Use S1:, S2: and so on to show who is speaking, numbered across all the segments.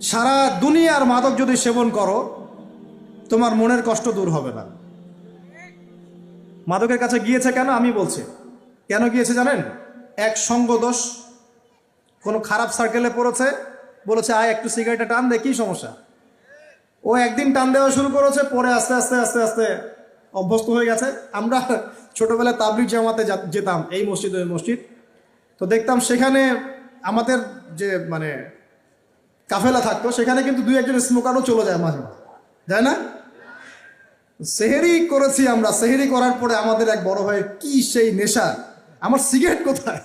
S1: সারা দুনিয়ার মাদক যদি সেবন করো তোমার মনের কষ্ট দূর হবে না। মাদকের কাছে গিয়েছে কেন আমি বলছি, কেন গিয়েছে জানেন? এক সঙ্গ দোষ, কোনো খারাপ সার্কেলে পড়েছে, বলেছে আয় একটু সিগারেটে টান দে, কি সমস্যা? ও একদিন টান দেওয়া শুরু করেছে, পরে আস্তে আস্তে আস্তে আস্তে অভ্যস্ত হয়ে গেছে। আমরা ছোটবেলায় তাবলিগ জামাতে যেতাম, এই মসজিদ ওই মসজিদ, তো দেখতাম সেখানে আমাদের যে মানে কাফেলা থাকতো সেখানে কিন্তু দুই একজন স্মোকারও চলে যায় মাঝে মাঝে, যায় না? সেহেরি করেছি আমরা, সেহেরি করার পরে আমাদের এক বড় ভাইয়ের কি সেই নেশা, আমার সিগারেট কোথায়,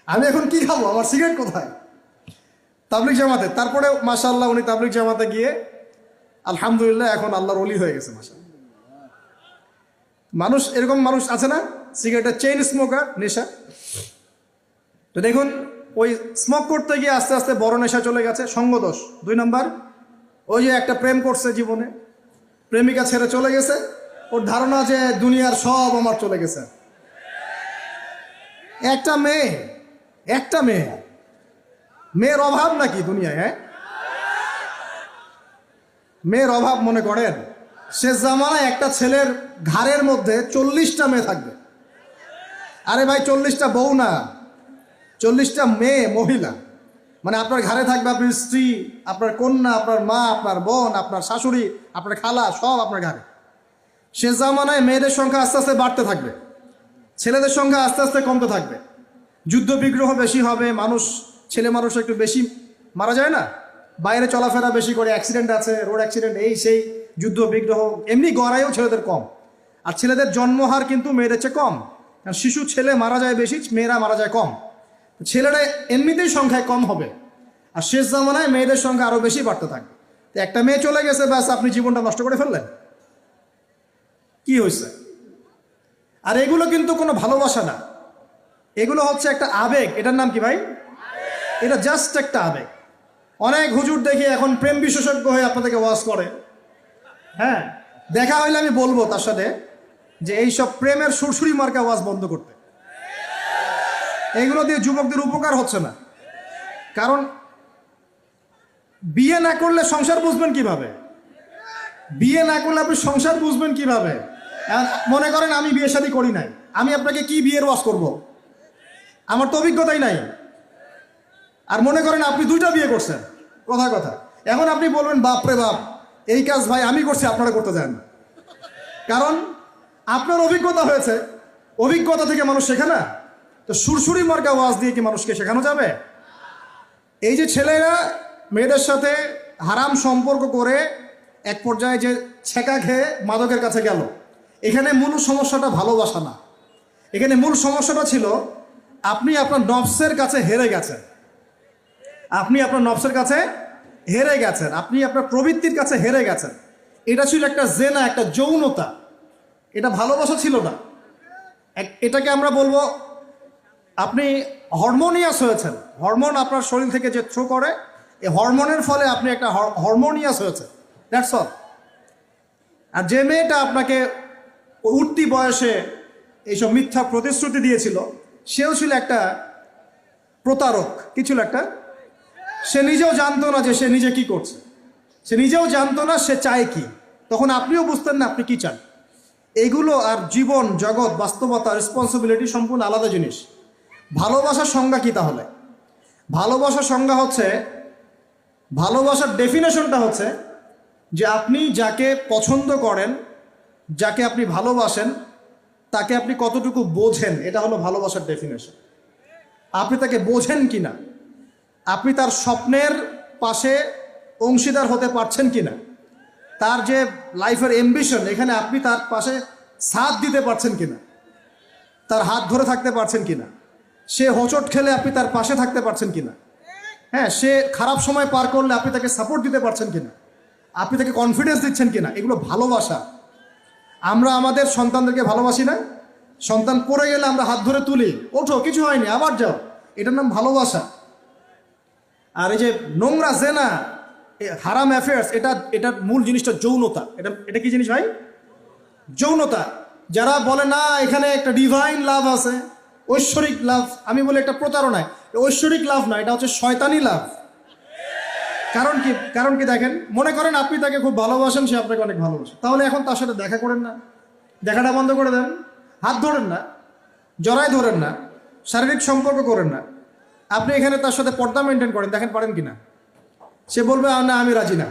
S1: আমি এখন কি খাবো, আমার সিগারেট কোথায়? তাবলিগ জামাতে। তারপরে মাশাআল্লাহ উনি তাবলিগ জামাতে গিয়ে আলহামদুলিল্লাহ এখন আল্লাহর ওলি হয়ে গেছে মাশাআল্লাহ। মানুষ এরকম মানুষ আছে না, সিগারেটের চেইন স্মোকার, নেশা। তো দেখুন ওই স্মোক করতে গিয়ে আস্তে আস্তে বড় নেশা চলে গেছে, সঙ্গদোষ। 2 নম্বর, ওই যে একটা প্রেম করছে জীবনে, প্রেমিকা ছেড়ে চলে গেছে, ওর ধারণা যে দুনিয়ার সব আমার চলে গেছে। একটা মেয়ে, মেয়ের অভাব নাকি দুনিয়ায়? হ্যাঁ, মেয়ের অভাব মনে করেন? শেষ জামানায় একটা ছেলের ঘাড়ের মধ্যে 40টা মেয়ে থাকবে। আরে ভাই 40টা বউ না, 40টা মেয়ে, মহিলা। মানে আপনার ঘাড়ে থাকবে আপনার স্ত্রী, আপনার কন্যা, আপনার মা, আপনার বোন, আপনার শাশুড়ি, আপনার খালা, সব আপনার ঘাড়ে। শেষ জামানায় মেয়েদের সংখ্যা আস্তে আস্তে বাড়তে থাকবে, ছেলেদের সংখ্যা আস্তে আস্তে কমতে থাকবে। যুদ্ধ বিগ্রহ বেশি হবে, ছেলে মানুষ একটু বেশি মারা যায় না, বাইরে চলাফেরা বেশি করে, অ্যাক্সিডেন্ট আছে, রোড অ্যাক্সিডেন্ট, এই সেই, যুদ্ধ বিগ্রহ। এমনি গড়াইও ছেলেদের কম, আর ছেলেদের জন্মহার কিন্তু মেয়েদের চেয়ে কম, কারণ শিশু ছেলে মারা যায় বেশি, মেয়েরা মারা যায় কম। ছেলেরা এমনিতেই সংখ্যায় কম হবে, আর শেষ জামানায় মেয়েদের সংখ্যা আরো বেশি বাড়তে থাকবে। তো একটা মেয়ে চলে গেছে, ব্যাস আপনি জীবনটা নষ্ট করে ফেললেন, কি হয়েছে? আর এগুলো কিন্তু কোনো ভালোবাসা না, এগুলো হচ্ছে একটা আবেগ। এটার নাম কি ভাই? এটা জাস্ট একটা আবেগ। অনেক হুজুর দেখি এখন প্রেম বিশেষজ্ঞ হয়ে আপনাদেরকে ওয়াজ করে। হ্যাঁ, দেখা হইলে আমি বলবো তার সাথে যে এইসব প্রেমের সুরসুরি মার্কা ওয়াজ বন্ধ করতে। এগুলো দিয়ে যুবকদের উপকার হচ্ছে না। কারণ বিয়ে না করলে সংসার বুঝবেন কিভাবে? বিয়ে না করলে আপনি সংসার বুঝবেন কিভাবে? মনে করেন আমি বিয়ে শাদী করি নাই, আমি আপনাকে কি বিয়ের ওয়াজ করব? আমার তো অভিজ্ঞতাই নাই। আর মনে করেন আপনি 2টা বিয়ে করছেন, কথা এখন আপনি বলবেন বাপরে বাপ, এই কাজ ভাই আমি করছি, আপনারা করতে চান না। কারণ আপনার অভিজ্ঞতা হয়েছে, অভিজ্ঞতা থেকে মানুষ শেখে না। তো সুরসুরি মার্কা ওয়াজ দিয়ে কি মানুষকে শেখানো যাবে? এই যে ছেলেরা মেয়েদের সাথে হারাম সম্পর্ক করে এক পর্যায়ে যে ছেঁকা খেয়ে মাদকের কাছে গেল, এখানে মূল সমস্যাটা ভালোবাসা না। এখানে মূল সমস্যাটা ছিল আপনি আপনার নফসের কাছে হেরে গেছেন, আপনি আপনার নফসের কাছে হেরে গেছেন, আপনি আপনার প্রবৃত্তির কাছে হেরে গেছেন। এটা ছিল একটা জেনা, একটা যৌনতা, এটা ভালোবাসা ছিল না। এটাকে আমরা বলবো আপনি হরমোনিয়াস হয়েছেন। হরমোন আপনার শরীর থেকে যে থ্রো করে, এই হরমোনের ফলে আপনি একটা হরমোনিয়াস হয়েছে, দ্যাটস অল। আর যে মেয়েটা আপনাকে উঠতি বয়সে এইসব মিথ্যা প্রতিশ্রুতি দিয়েছিল, সেও ছিল একটা প্রতারক। কি ছিল একটা? সে নিজেও জানতো না যে সে নিজে কি করছে, সে নিজেও জানতো না সে চায় কি। তখন আপনিও বুঝতেন না আপনি কি চান। এগুলো আর জীবন জগৎ বাস্তবতা রেসপন্সিবিলিটি সম্পূর্ণ আলাদা জিনিস। ভালোবাসার সংজ্ঞা কি তাহলে? ভালোবাসার সংজ্ঞা হচ্ছে, ভালোবাসার ডেফিনেশনটা হচ্ছে যে আপনি যাকে পছন্দ করেন, যাকে আপনি ভালোবাসেন, তাকে আপনি কতটুকু বোঝেন, এটা হলো ভালোবাসার ডেফিনেশন। আপনি তাকে বোঝেন কিনা, আপনি তার স্বপ্নের পাশে অংশীদার হতে পারছেন কিনা, তার যে লাইফের অ্যাম্বিশন, এখানে আপনি তার পাশে সাথ দিতে পারছেন কিনা, তার হাত ধরে থাকতে পারছেন কিনা, সে হোঁচট খেলে আপনি তার পাশে থাকতে পারছেন কিনা, হ্যাঁ, সে খারাপ সময় পার করলে আপনি তাকে সাপোর্ট দিতে পারছেন কিনা, আপনি তাকে কনফিডেন্স দিচ্ছেন কিনা, এগুলো ভালোবাসা। আমরা আমাদের সন্তানদেরকে ভালোবাসি না? সন্তান পড়ে গেলে আমরা হাত ধরে তুলি, ওঠো কিছু হয়নি, আবার যাও, এটার নাম ভালোবাসা। আর এই যে নোংরা জেনা, হারাম অ্যাফেয়ার্স, এটার মূল জিনিসটা যৌনতা। এটা কি জিনিস ভাই? যৌনতা। যারা বলে না এখানে একটা ডিভাইন লাভ আছে, ঐশ্বরিক লাভ, আমি বলি একটা প্রতারণায়। ঐশ্বরিক লাভ না, এটা হচ্ছে শয়তানি লাভ। কারণ কি দেখেন, মনে করেন আপনি তাকে খুব ভালোবাসেন, সে আপনাকে অনেক ভালোবাসে, তাহলে এখন তার সাথে দেখা করেন না, দেখাটা বন্ধ করে দেন, হাত ধরেন না, জড়ায় ধরেন না, শারীরিক সম্পর্ক করেন না, আপনি এখানে তার সাথে পর্দা মেনটেন করেন, দেখেন পারেন কিনা। সে বলবে না আমি রাজি না,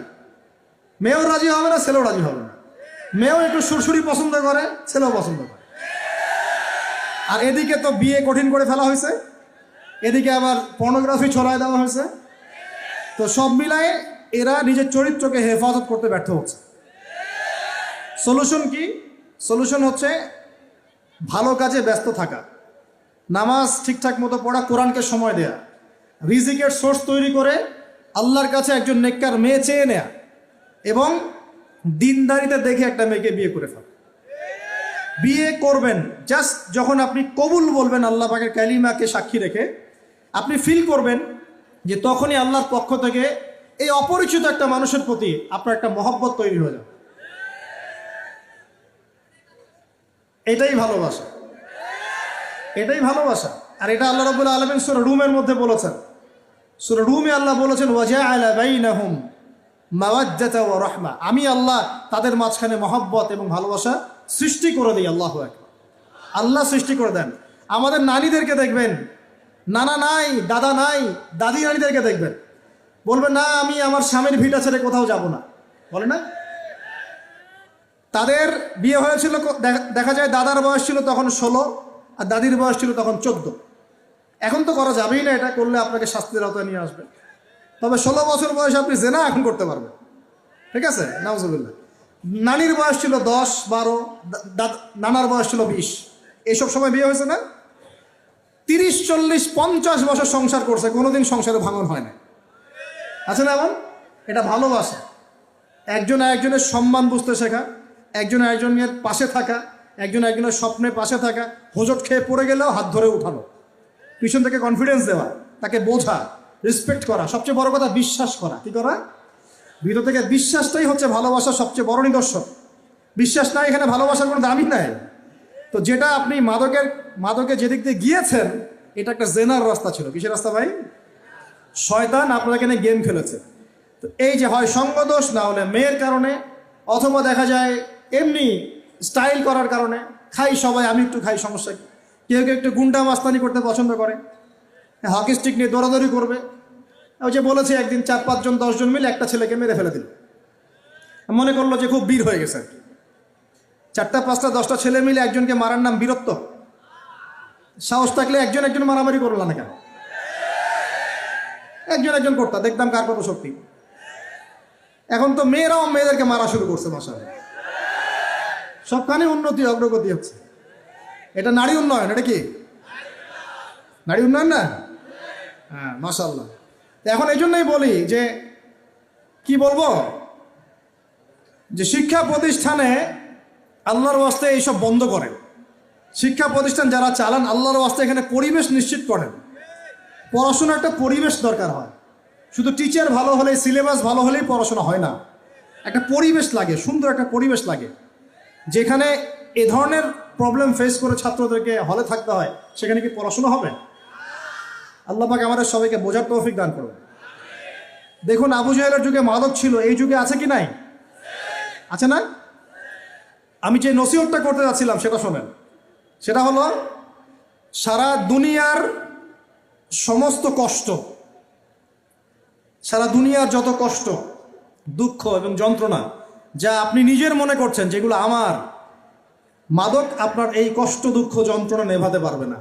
S1: মেয়েও রাজি হবে না, ছেলেও রাজি হবে না। মেয়েও একটু সুরসুরি পছন্দ করে, ছেলেও পছন্দ করে। আর এদিকে তো বিয়ে কঠিন করে ফেলা হয়েছে, এদিকে আবার পর্নোগ্রাফি ছড়ায় দেওয়া হয়েছে। তো সব মিলায়ে এরা নিজের চরিত্রকে হেফাজত করতে ব্যর্থ হচ্ছে। সলিউশন কি? সলিউশন হচ্ছে ভালো কাজে ব্যস্ত থাকা, নামাজ ঠিকঠাক মতো পড়া, কোরআনকে সময় দেয়া, রিজিকের সোর্স তৈরি করে আল্লাহর কাছে একজন নেককার মেয়ে চেয়ে নেয়া, এবং দিনদারিতে দেখে একটা মেয়েকে বিয়ে করে ফেলা। বিয়ে করবেন জাস্ট যখন আপনি কবুল বলবেন আল্লাহ পাকের কালিমাকে সাক্ষী রেখে, আপনি ফিল করবেন যে তখনই আল্লাহর পক্ষ থেকে এই অপরিচিত একটা মানুষের প্রতি আপনার একটা মহব্বত তৈরি হয়ে যাবে। এটাই ভালোবাসা, এটাই ভালোবাসা। আর এটা আল্লাহ রাব্বুল আলামিন সূরা রুমের মধ্যে বলেছেন। সূরা রুমে আল্লাহ বলেছেন ওয়াজআলা বাইনাহুম মাওয়াজ্জাতা ওয়া রাহমা, আমি আল্লাহ তাদের মাঝখানে মহব্বত এবং ভালোবাসা সৃষ্টি করে দিই। আল্লাহু আকবার, আল্লাহ সৃষ্টি করে দেন। আমাদের নারীদেরকে দেখবেন, নানা নাই, দাদা নাই, দাদি নারীদেরকে দেখবেন, বলবেন না আমি আমার স্বামীর ভিটা ছেড়ে কোথাও যাব না, বলে না? তাদের বিয়ে হয়েছিল, দেখা যায় দাদার বয়স ছিল তখন 16 আর দাদির বয়স ছিল তখন 14। এখন তো করা যাবেই না, এটা করলে আপনাকে শাস্তির আওতায় নিয়ে আসবে। তবে 16 বছর বয়সে আপনি জেনা এখন করতে পারবেন, ঠিক আছে? নাউজুবিল্লাহ। নানির বয়স ছিল 10, 12, নানার বয়স ছিল 20। এইসব সময় বিয়ে হয়েছে না? 30, 40, 50 বছর সংসার করছে, কোনোদিন সংসারে ভাঙন হয় না, আছে না? এমন এটা ভালোবাসা। একজন একজনের সম্মান বুঝতে শেখা, একজন একজনের পাশে থাকা, একজন একজনের স্বপ্নের পাশে থাকা, হোঁচট খেয়ে পড়ে গেলেও হাত ধরে উঠানো, পিছন থেকে কনফিডেন্স দেওয়া, তাকে বোঝা, রেসপেক্ট করা, সবচেয়ে বড় কথা বিশ্বাস করা। কি করা? ভিতর থেকে বিশ্বাসটাই হচ্ছে ভালোবাসার সবচেয়ে বড় নিদর্শন। বিশ্বাস নাই, এখানে ভালোবাসার কোনো দামই নাই। তো যেটা আপনি মাদকে যেদিক দিয়ে গিয়েছেন, এটা একটা জেনার রাস্তা ছিল। কিসের রাস্তা ভাই? শয়তান আপনার এখানে গেম খেলেছে। তো এই যে হয় সঙ্গদোষ, না হলে মেয়ের কারণে, অথবা দেখা যায় এমনি স্টাইল করার কারণে। খাই সবাই, আমি একটু খাই, সমস্যা কি? কেউ কেউ একটু গুন্ডা মাস্তানি করতে পছন্দ করে, হকি স্টিক নিয়ে দৌড়াদৌড়ি করবে। ওই যে বলেছে একদিন 4-5 জন 10 জন মিলে একটা ছেলেকে মেরে ফেলে দিল, মনে করলো যে খুব বীর হয়ে গেছে আর কি। 4টা 5টা 10টা ছেলে মিলে একজনকে মারার নাম বীরত্ব? সাহস থাকলে একজন একজন মারামারি করলো না কেন? একজন একজন করতা, দেখতাম কার কত শক্তি। এখন তো মেয়েরাও মেয়েদেরকে মারা শুরু করছে, মাশাআল্লাহ। সবখানে উন্নতি, অগ্রগতি হচ্ছে। এটা নারী উন্নয়ন। এটা কি নারী উন্নয়ন না? হ্যাঁ, মাশাআল্লাহ। এখন এই জন্যই বলি যে কি বলবো, যে শিক্ষা প্রতিষ্ঠানে আল্লাহর ওয়াস্তে এইসব বন্ধ করেন। শিক্ষা প্রতিষ্ঠান যারা চালান, আল্লাহর ওয়াস্তে এখানে পরিবেশ নিশ্চিত করেন। পড়াশোনার একটা পরিবেশ দরকার হয়। শুধু টিচার ভালো হলে, সিলেবাস ভালো হলেই পড়াশোনা হয় না। একটা পরিবেশ লাগে, সুন্দর একটা পরিবেশ লাগে, যেখানে এ ধরনের প্রবলেম ফেস করে ছাত্রদেরকে হলে থাকতে হয়। সেখানে কি পড়াশোনা হবে? আল্লাহ পাক আমাদের সবাইকে বোঝার তৌফিক দান করুন। দেখুন, আবু জাহেলের যুগে মাদক ছিল, এই যুগে আছে কি নাই? আছে না? আমি যে নসিহতটা করতে যাচ্ছিলাম সেটা শোনেন। সেটা হলো, সারা দুনিয়ার সমস্ত কষ্ট, সারা দুনিয়ার যত কষ্ট, দুঃখ এবং যন্ত্রণা যা আপনি নিজের মনে করছেন যেগুলো আমার, মাদক আপনার এই কষ্ট, দুঃখ, যন্ত্রণা নেভাতে পারবে না।